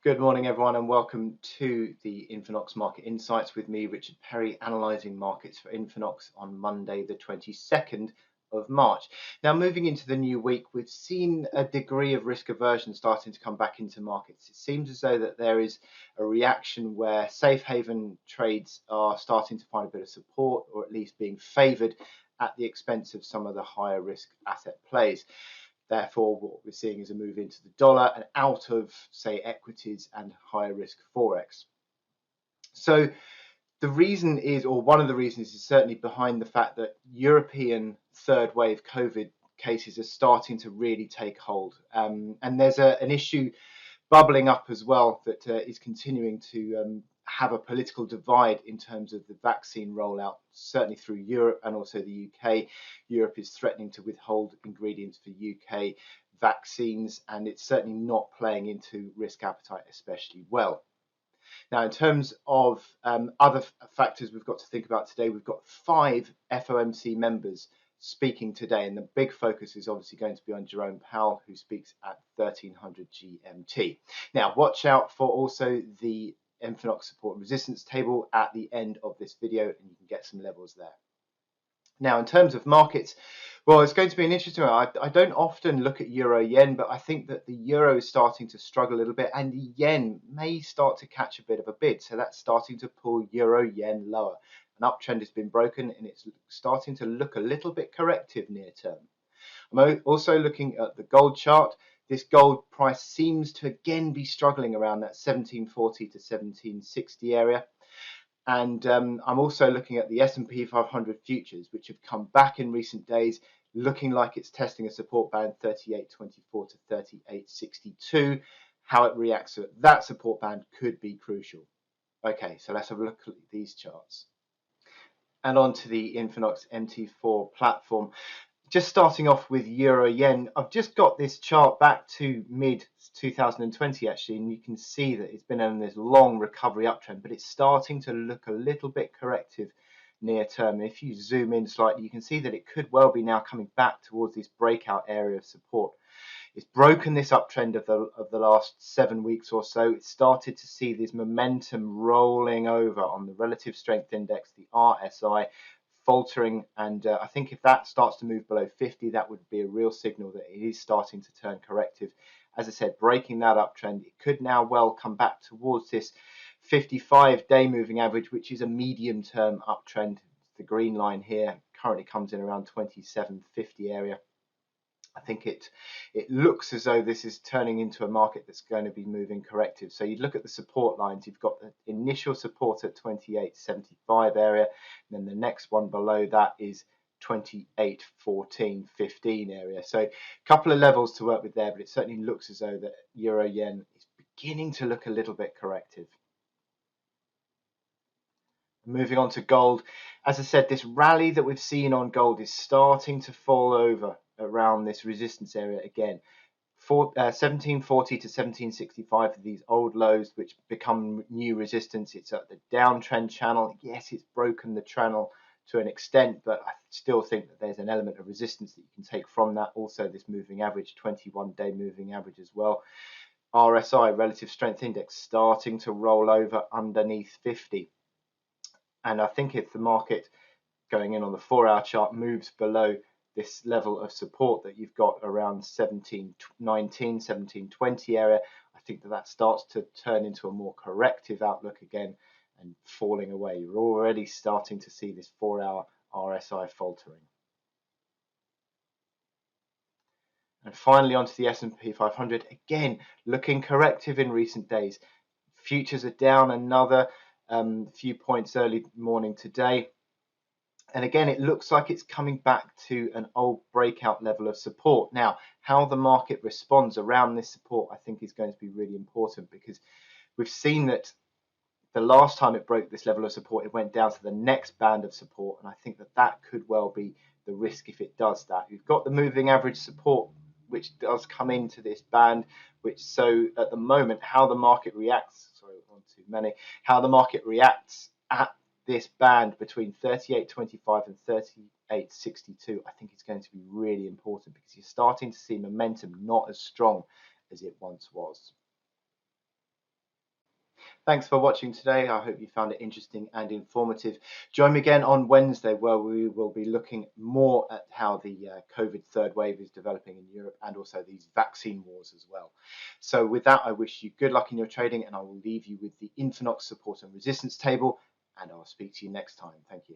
Good morning, everyone, and welcome to the INFINOX Market Insights with me, Richard Perry, analysing markets for INFINOX on Monday, the 22nd of March. Now, moving into the new week, we've seen a degree of risk aversion starting to come back into markets. It seems as though that there is a reaction where safe haven trades are starting to find a bit of support, or at least being favoured at the expense of some of the higher risk asset plays. Therefore, what we're seeing is a move into the dollar and out of, say, equities and higher risk Forex. So the reason is, or one of the reasons is certainly behind the fact that European third wave COVID cases are starting to really take hold. And there's an issue bubbling up as well that is continuing to have a political divide in terms of the vaccine rollout, certainly through Europe and also the UK. Europe is threatening to withhold ingredients for UK vaccines, and it's certainly not playing into risk appetite especially well. Now, in terms of other factors we've got to think about today, we've got 5 FOMC members speaking today, and the big focus is obviously going to be on Jerome Powell, who speaks at 1300 GMT. Now, watch out for also the INFINOX support and resistance table at the end of this video, and you can get some levels there. Now, in terms of markets, well, it's going to be an interesting one. I don't often look at euro yen, but I think that the euro is starting to struggle a little bit, and the yen may start to catch a bit of a bid. So that's starting to pull euro yen lower. An uptrend has been broken, and it's starting to look a little bit corrective near term. I'm also looking at the gold chart. This gold price seems to again be struggling around that 1740 to 1760 area. And I'm also looking at the S&P 500 futures, which have come back in recent days, looking like it's testing a support band 3824 to 3862. How it reacts to that support band could be crucial. Okay, so let's have a look at these charts. And on to the INFINOX MT4 platform. Just starting off with euro yen, I've just got this chart back to mid 2020 actually, and you can see that it's been on this long recovery uptrend, but it's starting to look a little bit corrective near term. If you zoom in slightly, you can see that it could well be now coming back towards this breakout area of support. It's broken this uptrend of the last 7 weeks or so. It started to see this momentum rolling over on the relative strength index, the RSI, faltering, and I think if that starts to move below 50, that would be a real signal that it is starting to turn corrective. As I said, breaking that uptrend, it could now well come back towards this 55-day moving average, which is a medium-term uptrend. The green line here currently comes in around 2750 area. I think it looks as though this is turning into a market that's going to be moving corrective. So you look at the support lines, you've got the initial support at 2875 area, and then the next one below that is 2814.15 area. So a couple of levels to work with there, but it certainly looks as though that euro yen is beginning to look a little bit corrective. Moving on to gold, as I said, this rally that we've seen on gold is starting to fall over around this resistance area again. 1740 to 1765 are these old lows which become new resistance. It's at the downtrend channel. Yes, it's broken the channel to an extent, but I still think that there's an element of resistance that you can take from that. Also, this moving average, 21-day moving average as well. RSI, relative strength index, starting to roll over underneath 50. And I think if the market going in on the 4-hour chart moves below this level of support that you've got around 1719, 1720 area, I think that starts to turn into a more corrective outlook again and falling away. You're already starting to see this 4-hour RSI faltering. And finally onto the S&P 500, again looking corrective in recent days. Futures are down another few points early morning today. And again, it looks like it's coming back to an old breakout level of support. Now, how the market responds around this support, I think, is going to be really important, because we've seen that the last time it broke this level of support, it went down to the next band of support. And I think that could well be the risk if it does that. You've got the moving average support, which does come into this band, so at the moment, how the market reacts, how the market reacts at this band between 38.25 and 38.62, I think it's going to be really important, because you're starting to see momentum not as strong as it once was. Thanks for watching today. I hope you found it interesting and informative. Join me again on Wednesday, where we will be looking more at how the COVID third wave is developing in Europe and also these vaccine wars as well. So with that, I wish you good luck in your trading, and I will leave you with the INFINOX support and resistance table, and I'll speak to you next time. Thank you.